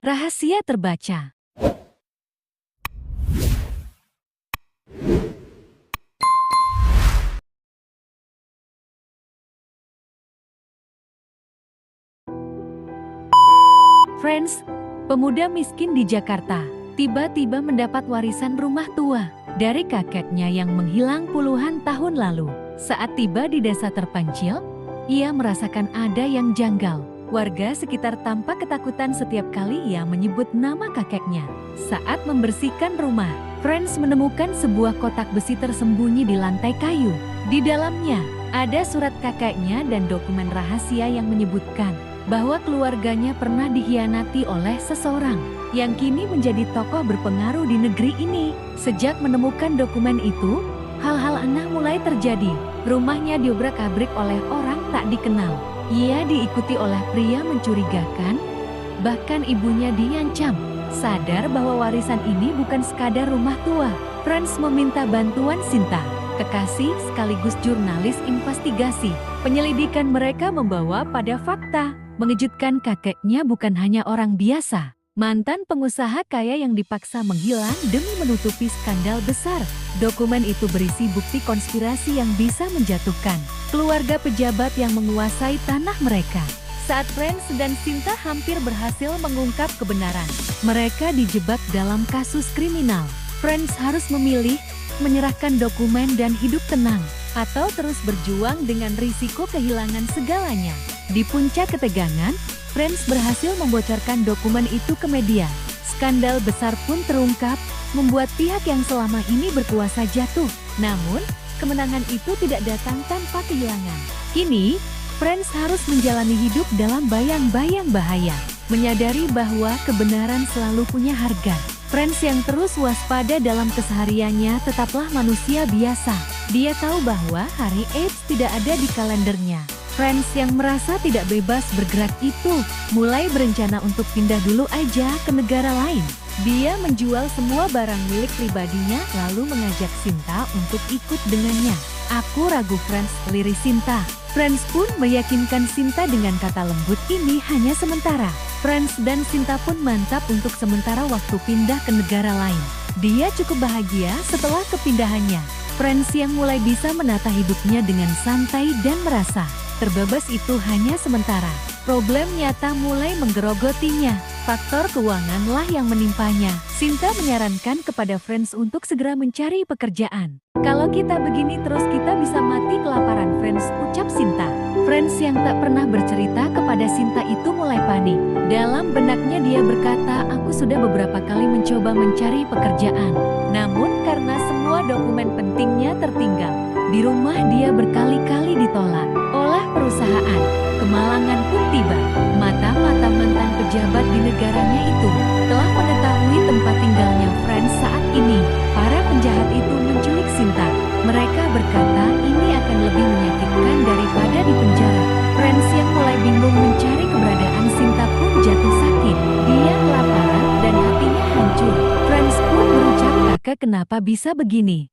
Rahasia terbaca. Friends, pemuda miskin di Jakarta tiba-tiba mendapat warisan rumah tua dari kakeknya yang menghilang puluhan tahun lalu. Saat tiba di desa terpencil, ia merasakan ada yang janggal. Warga sekitar tampak ketakutan setiap kali ia menyebut nama kakeknya. Saat membersihkan rumah, Friends menemukan sebuah kotak besi tersembunyi di lantai kayu. Di dalamnya, ada surat kakeknya dan dokumen rahasia yang menyebutkan bahwa keluarganya pernah dikhianati oleh seseorang yang kini menjadi tokoh berpengaruh di negeri ini. Sejak menemukan dokumen itu, hal-hal aneh mulai terjadi. Rumahnya diobrak-abrik oleh orang tak dikenal. Ia diikuti oleh pria mencurigakan, bahkan ibunya diancam. Sadar bahwa warisan ini bukan sekadar rumah tua, Friends meminta bantuan Sinta, kekasih sekaligus jurnalis investigasi. Penyelidikan mereka membawa pada fakta mengejutkan. Kakeknya bukan hanya orang biasa, mantan pengusaha kaya yang dipaksa menghilang demi menutupi skandal besar. Dokumen itu berisi bukti konspirasi yang bisa menjatuhkan keluarga pejabat yang menguasai tanah mereka. Saat Friends dan Sinta hampir berhasil mengungkap kebenaran, mereka dijebak dalam kasus kriminal. Friends harus memilih menyerahkan dokumen dan hidup tenang, atau terus berjuang dengan risiko kehilangan segalanya. Di puncak ketegangan, Friends berhasil membocorkan dokumen itu ke media. Skandal besar pun terungkap, membuat pihak yang selama ini berkuasa jatuh. Namun, kemenangan itu tidak datang tanpa kehilangan. Kini, Friends harus menjalani hidup dalam bayang-bayang bahaya, menyadari bahwa kebenaran selalu punya harga. Friends yang terus waspada dalam kesehariannya tetaplah manusia biasa. Dia tahu bahwa hari AIDS tidak ada di kalendernya. Friends yang merasa tidak bebas bergerak itu mulai berencana untuk pindah dulu aja ke negara lain. Dia menjual semua barang milik pribadinya lalu mengajak Sinta untuk ikut dengannya. "Aku ragu Friends," liris Sinta. Friends pun meyakinkan Sinta dengan kata lembut ini hanya sementara. Friends dan Sinta pun mantap untuk sementara waktu pindah ke negara lain. Dia cukup bahagia setelah kepindahannya. Friends yang mulai bisa menata hidupnya dengan santai dan merasa terbebas itu hanya sementara. Problem nyata mulai menggerogotinya. Faktor keuanganlah yang menimpanya. Sinta menyarankan kepada Friends untuk segera mencari pekerjaan. "Kalau kita begini terus kita bisa mati kelaparan, Friends," ucap Sinta. Friends yang tak pernah bercerita kepada Sinta itu mulai panik. Dalam benaknya dia berkata, "Aku sudah beberapa kali mencoba mencari pekerjaan. Namun karena semua dokumen pentingnya tertinggal. Di rumah dia berkali-kali ditolak oleh perusahaan. Kemalangan pun tiba. Mata-mata mantan pejabat di negaranya itu telah mengetahui tempat tinggalnya Friends saat ini. Para penjahat itu menculik Sinta. Mereka berkata ini akan lebih menyakitkan daripada di penjara." Friends yang mulai bingung mencari keberadaan Sinta pun jatuh sakit. Dia kelaparan dan hatinya hancur. Friends pun berucap, "Kakak, kenapa bisa begini?